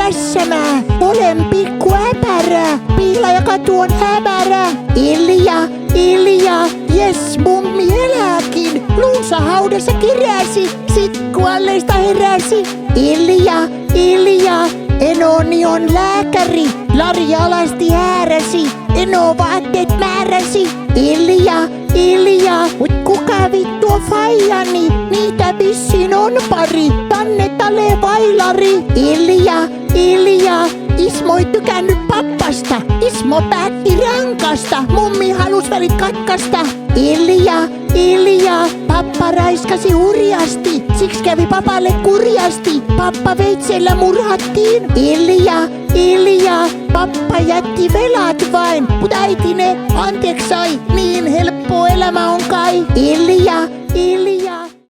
tässä mä olen pikku äpärä. Piilajakato on hämärä. Ilja, jes mummi elääkin. Luunsa haudassa kiräsi, sit kuolleista heräsi. Ilja, enoni on lääkäri. Lari alasti ääräsi, eno vaatteet määräsi. Ilja, mut kuka vittu on faijani? Niitä vissiin on pari, Tanne vailari. Ilja, Ismo ei tykännyt pappasta. Ismo päätti rankasta, mummi halus välit katkasta. Ilja, pappa raiskasi hurjasti, siksi kävi papalle kurjasti. Pappa veitsellä murhattiin. Ilja, pappa jätti velat vain, mut äiti ne anteeksi sai. Niin